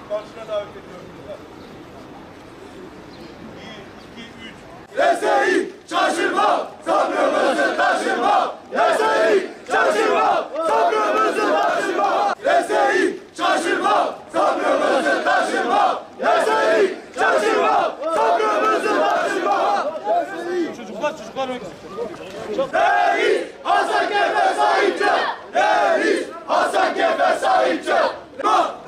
Karşına davet ediyorum. 1, 2, 3. Reseyi şaşırma, sabrımızı taşırma. Reseyi şaşırma, sabrımızı taşırma. Reseyi şaşırma, sabrımızı taşırma. Reseyi şaşırma, sabrımızı taşırma. Çocuklar Reis Hasan Kefe sahipçi. Reis Hasan Kefe sahipçi.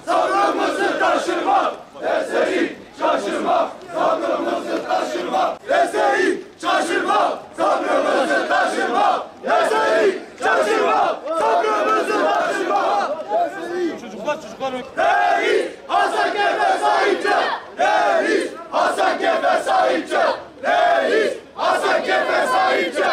Sabrımızı taşırma. Reseyi şaşırma, sabrımızı taşırma. Reseyi şaşırma, sabrımızı taşırma. Reseyi şaşırma, sabrımızı taşırma. Çocuklar Reis Hasan Kefe sahipçi. Reis Hasan Kefe sahipçi. Reis Hasan Kefe sahipçi.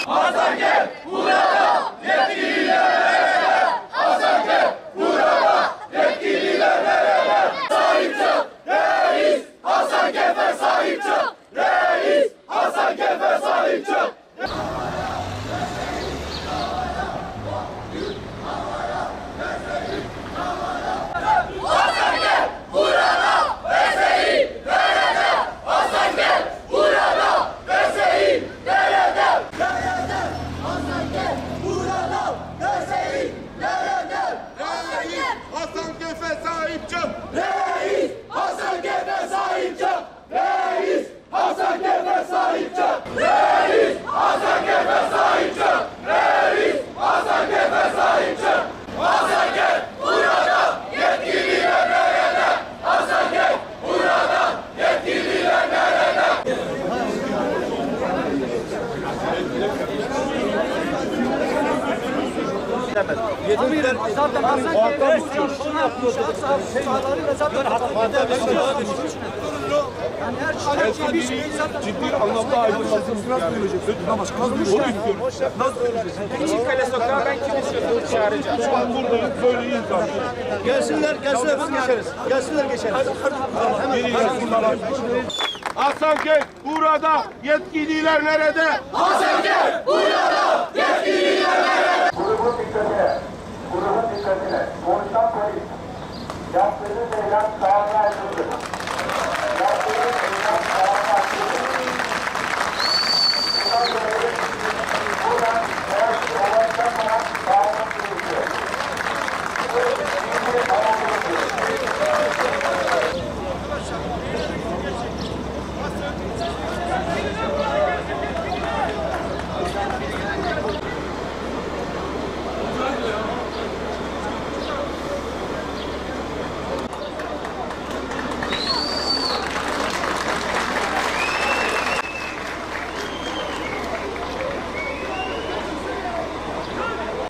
Hasan Kefe burada, yetkililer nerede? Hasan Kefe burada, yetkililer nerede? Sahip çık, reis Hasan Kefe sahip çık. Reis Hasan Kefe sahip çık. Hasan Kefe sahip çık. Reis Hasan Kefe sahip çık. Reis Hasan Kefe sahip çık. Reis Hasan Kefe sahip çık. Reis Hasan Kefe sahip çık. Hasan Kefe burada, yetkililer nerede? Hasan Kefe burada, yetkililer nerede? Yetkililer zaten muhatap şunu yapıyordu. Ciddi anlamda aydınlatılsın. Çikkale sokağa ben kim istiyorsam çağıracağım. Şu an buradayız, böyleyiz zaten. Gelsinler biz geçeriz. Gelsinler geçeriz. Hasan Kefe burada, yetkililer nerede? Hasan Kefe burada, yetkililer nerede? Grubun dikkatine, konuşan polis, yaptığınız eylem kanuna aykırıdır. Yaptığınız eylem kanuna aykırıdır. Bundan dolayı buradan eğer ki olaydan sonra kanuna gerekiyor. Şimdi kanuna gerekiyor.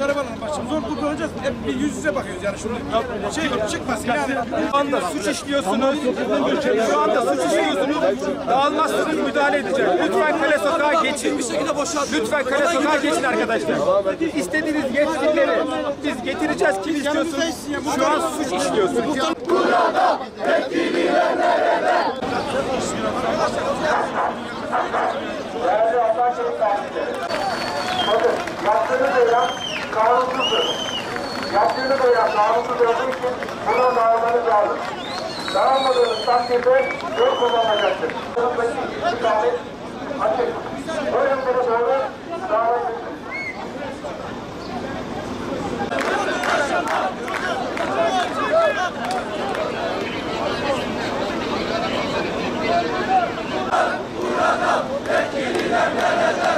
Arabanın başım zor kurtaracağız. Hep bir yüz yüze bakıyoruz yani şunu. Çıkmasın yani. Şu anda suç işliyorsunuz. Şu anda suç işliyorsunuz. Dağılmazsınız, müdahale edeceğiz. Lütfen Kale Sokağa geçin. Lütfen Kale Sokağa geçin arkadaşlar. İstediğiniz yetkilileri biz getireceğiz. Kim istiyorsunuz? Şu an suç işliyorsunuz. Burada, yetkililer nerede? Değerli Hasan Kefe sahipleri. Bakın, yaptığınız eylem kanunsuzdur. Yaptığınız eylem kanunsuz olduğu için buna dağılmanız lazım. Dağılmadığınız takdirde yol kullanılacaktır. Yanımdaki istikamet açık. Buyurun beni doğru dağılabilirsiniz. Burada, yetkililer nerede?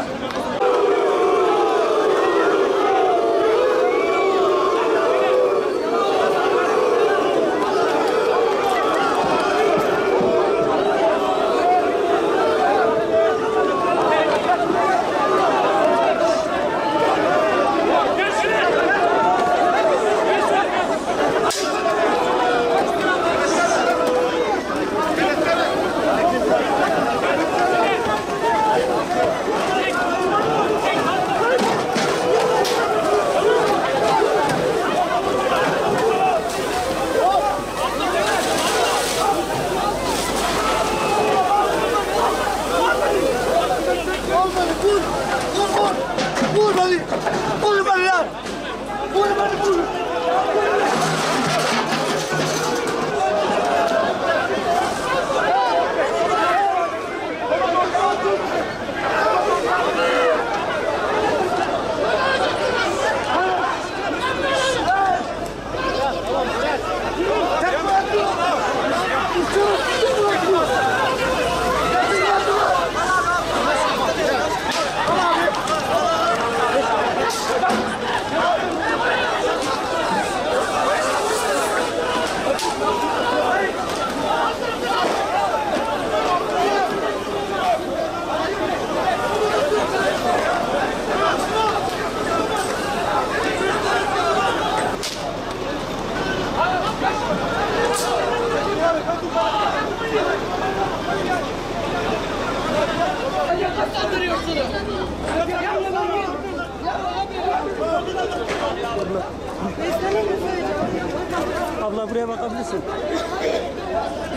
Abla buraya bakabilirsin.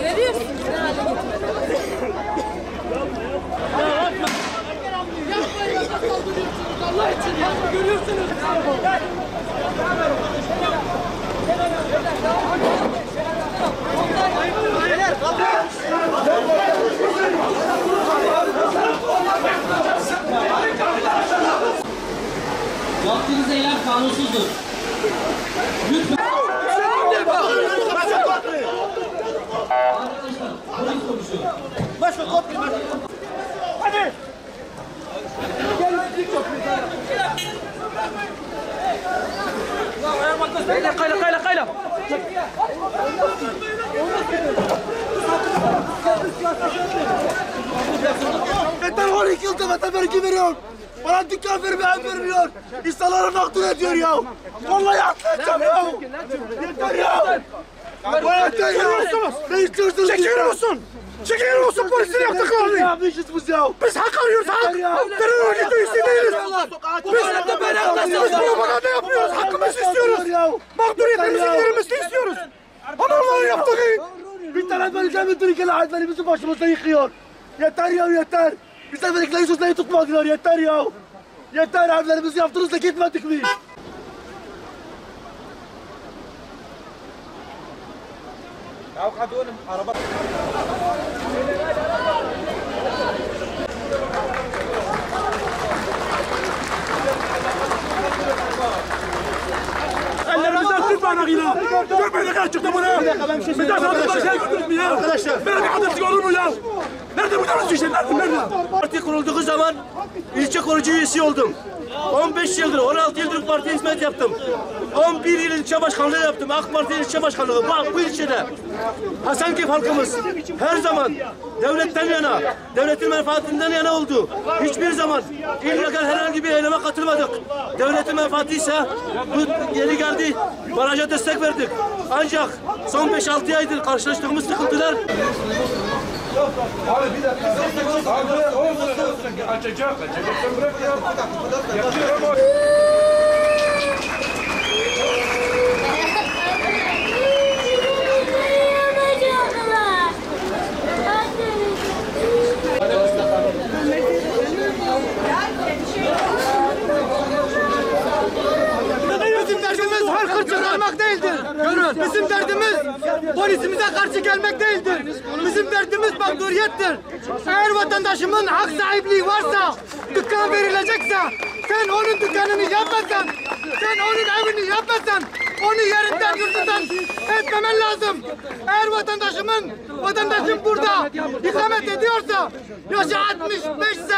Görüyorsun ne hale getirdi. Yapmayın, nasıl saldırıyorsunuz Allah için ya. Görüyorsunuz. Yaptığınız eylem kanunsuzdur. Lütfen. Hadi. Kayla. Yeter 12 yılda vatan vergi veriyor. Bana dükkan vermiyor. İnsanları mağdur ediyor ya. Vallahi atlayacağım ya. Yeter ya. Yeter ya. Ne istiyorsunuz? Çekiyor musun? Çekiyor musun polisin yaptıklarını? Ne yapmışız biz ya? Biz hak arıyoruz hak. Terör örgütü üyesi değiliz. Biz propaganda yapıyoruz. Hakkımızı istiyoruz. Mağduriyetimizi giderilmesini istiyoruz. Ama onların yaptığı. Bir tane vereceğimiz Türkiye'li hayatlarımızı başımıza yıkıyor. Yeter ya yeter. Bize verdikleri sözleri tutmadılar yeter ya. Yeter evlerimizi yaptınız da gitmedik mi? Ya hadi oğlum araba. Ellerimizden tut banağıyla. Görmedik kaç çıktı buraya. Bir daha sana bir şey götürüp mü ya? Arkadaşlar. Böyle bir adamsız olur mu ya? Nerede bu devlet işi? Nerede? Parti kurulduğu zaman ilçe korucu üyesi oldum. 15 yıldır, 16 yıldır partiye hizmet yaptım. 11 yıl ilçe başkanlığı yaptım. AK Parti ilçe başkanlığı. Bak bu ilçede Hasankeyf halkımız her zaman devletten yana, devletin menfaatinden yana oldu. Hiçbir zaman illegal herhangi bir eyleme katılmadık. Devletin menfaati ise bu yeri geldi, baraja destek verdik. Ancak son 5-6 aydır karşılaştığımız sıkıntılar Abi bir dakika. Abi olmasın. Açacak. Sen bırak ya. Yapıyor ama. Bizim derdimiz halkı çıkarmak değildir. Bizim derdimiz polisimize karşı gelmek değildir. Bizim derdimiz mağduriyettir. Eğer vatandaşımın hak sahipliği varsa, dükkan verilecekse, sen onun dükkanını yapmasan, sen onun evini yapmasan, onu yerinden yurdundan etmemen lazım. Eğer vatandaşım burada ikamet ediyorsa, yaşı 65 ise,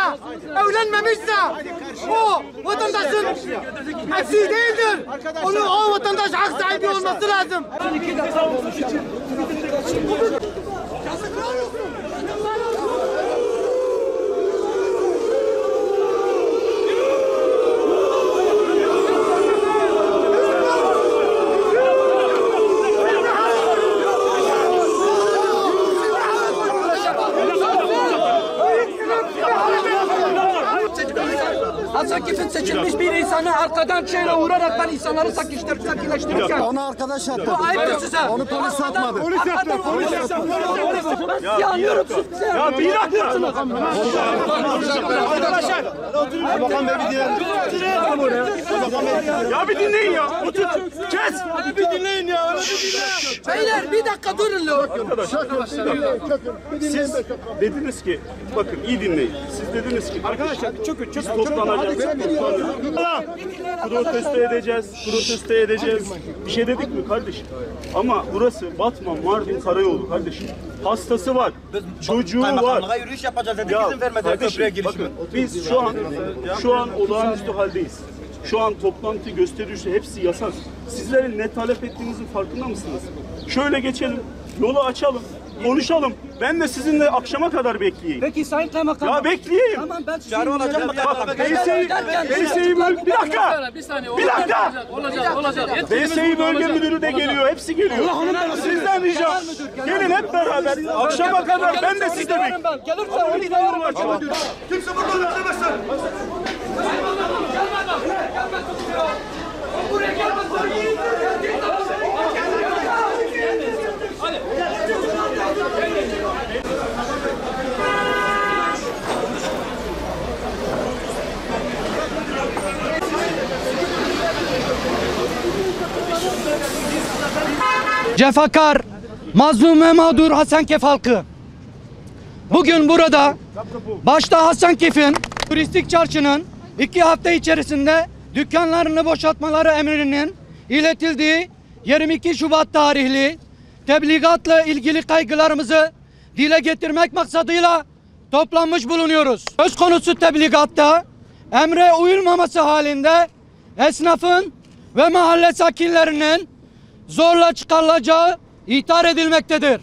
evlenmemişse, o vatandaşın eksiği değildir. O vatandaş hak sahibi olması lazım. Hasankeyf'in seçilmiş bir insanı arkadan şeyle vurarak ben insanları sakinleştirirken. Onu arkadaş yaptı. Bu ayıptır size. Onu polis yapmadı. Polis yaptı. Ben sizi anlıyorum. Ya bir dakika. Arkadaşlar. Bakan Bey bir Ya bir dinleyin ya. Otur. Kes. Hadi bir dinleyin ya. Beyler bir dakika durun lo. Siz dediniz ki, bakın iyi dinleyin. Siz dediniz ki, arkadaşlar biz toplanacağız. Protesto edeceğiz. Bir şey dedik mi kardeşim? Ama burası Batman, Mardin Karayolu kardeşim. Hastası var, çocuğu var. Yürüyüş yapacağız dedik, Ya izin vermediler kardeşim, köprüye girişime. bakın biz şu an olağanüstü haldeyiz. Şu an toplantı, gösterişi hepsi yasak. Sizlerin ne talep ettiğinizin farkında mısınız? Şöyle geçelim, yolu açalım. konuşalım. Ben de sizinle akşama kadar bekleyeyim. Peki Sayın Kaymakam. Ya bekleyeyim. Tamam ben sizi Bak DSİ bir dakika. Bir dakika. DSİ bölge müdürü de geliyor. Hepsi geliyor. Sizden ricam. Gelin hep beraber. Akşama kadar ben de sizde bekleyeyim. Gelirse onu da Kimse burada öldürmesin. Buraya gelmezler. Cefakar, mazlum ve mağdur Hasankeyf halkı. Bugün burada başta Hasankeyf'in turistik çarşının 2 hafta içerisinde dükkanlarını boşaltmaları emrinin iletildiği 22 Şubat tarihli tebligatla ilgili kaygılarımızı dile getirmek maksadıyla toplanmış bulunuyoruz. Söz konusu tebligatta emre uyulmaması halinde esnafın ve mahalle sakinlerinin zorla çıkarılacağı ihtar edilmektedir.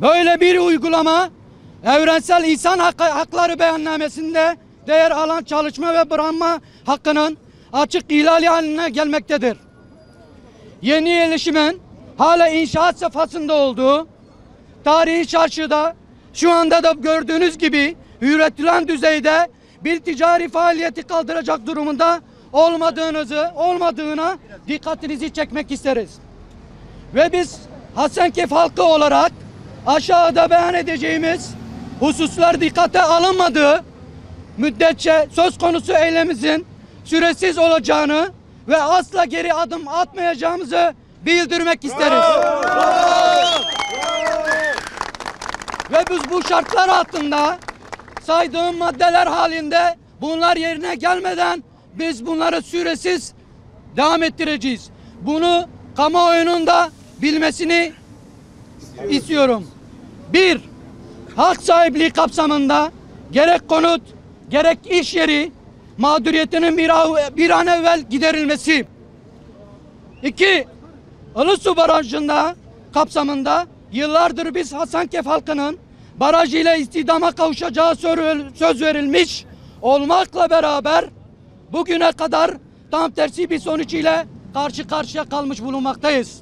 Böyle bir uygulama evrensel insan hakları beyannamesinde değer alan çalışma ve bırakma hakkının açık ihlali haline gelmektedir. Yeni yerleşimin hala inşaat safhasında olduğu tarihi çarşıda şu anda da gördüğünüz gibi üretilen düzeyde bir ticari faaliyeti kaldıracak durumunda olmadığına dikkatinizi çekmek isteriz. Ve biz Hasankeyf halkı olarak aşağıda beyan edeceğimiz hususlar dikkate alınmadığı müddetçe söz konusu eylemimizin süresiz olacağını ve asla geri adım atmayacağımızı bildirmek isteriz. Ve biz bu şartlar altında saydığım maddeler halinde bunlar yerine gelmeden biz bunları süresiz devam ettireceğiz. Bunu kamuoyunun da bilmesini istiyorum. 1. Hak sahipliği kapsamında gerek konut gerek iş yeri mağduriyetinin bir an evvel giderilmesi. 2. Ilısu Barajı'nda kapsamında yıllardır biz Hasankeyf halkının baraj ile istihdama kavuşacağı söz verilmiş olmakla beraber bugüne kadar tam tersi bir sonuç ile karşı karşıya kalmış bulunmaktayız.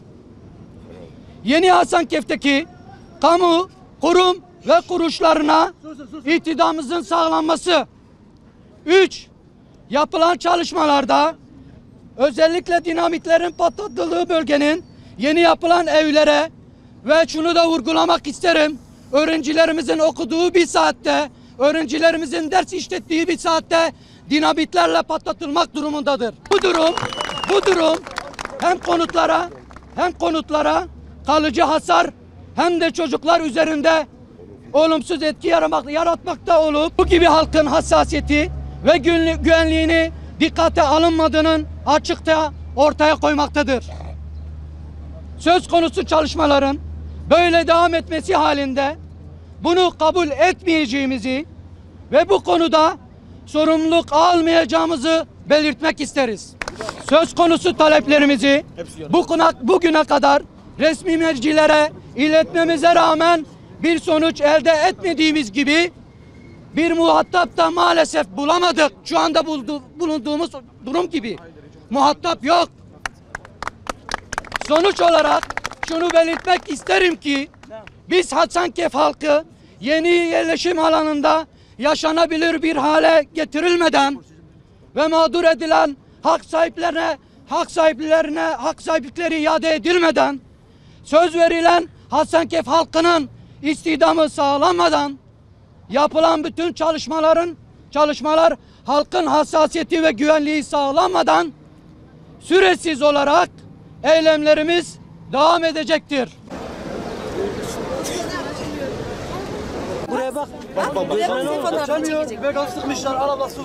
Yeni Hasankeyf'teki kamu, kurum ve kuruluşlarına ihtidamımızın sağlanması. 3. Yapılan çalışmalarda özellikle dinamitlerin patlatıldığı bölgenin yeni yapılan evlere ve şunu da vurgulamak isterim. Öğrencilerimizin okuduğu bir saatte, öğrencilerimizin ders işlettiği bir saatte dinamitlerle patlatılmak durumundadır. Bu durum hem konutlara kalıcı hasar hem de çocuklar üzerinde olumsuz etki yaratmakta olup bu gibi halkın hassasiyeti ve güvenliğini dikkate alınmadığının açıkça ortaya koymaktadır. Söz konusu çalışmaların böyle devam etmesi halinde bunu kabul etmeyeceğimizi ve bu konuda sorumluluk almayacağımızı belirtmek isteriz. Söz konusu taleplerimizi bugüne kadar resmi mercilere iletmemize rağmen bir sonuç elde etmediğimiz gibi bir muhatap da maalesef bulamadık. Şu anda bulunduğumuz durum gibi muhatap yok. Sonuç olarak şunu belirtmek isterim ki biz Hasankeyf halkı yeni yerleşim alanında yaşanabilir bir hale getirilmeden ve mağdur edilen hak sahiplikleri iade edilmeden söz verilen Hasankeyf halkının istihdamı sağlanmadan yapılan bütün çalışmalar halkın hassasiyeti ve güvenliği sağlanmadan süresiz olarak eylemlerimiz devam edecektir. Buraya bak. Fotoğraf çekecek. Vegan sıkmışlar arabası.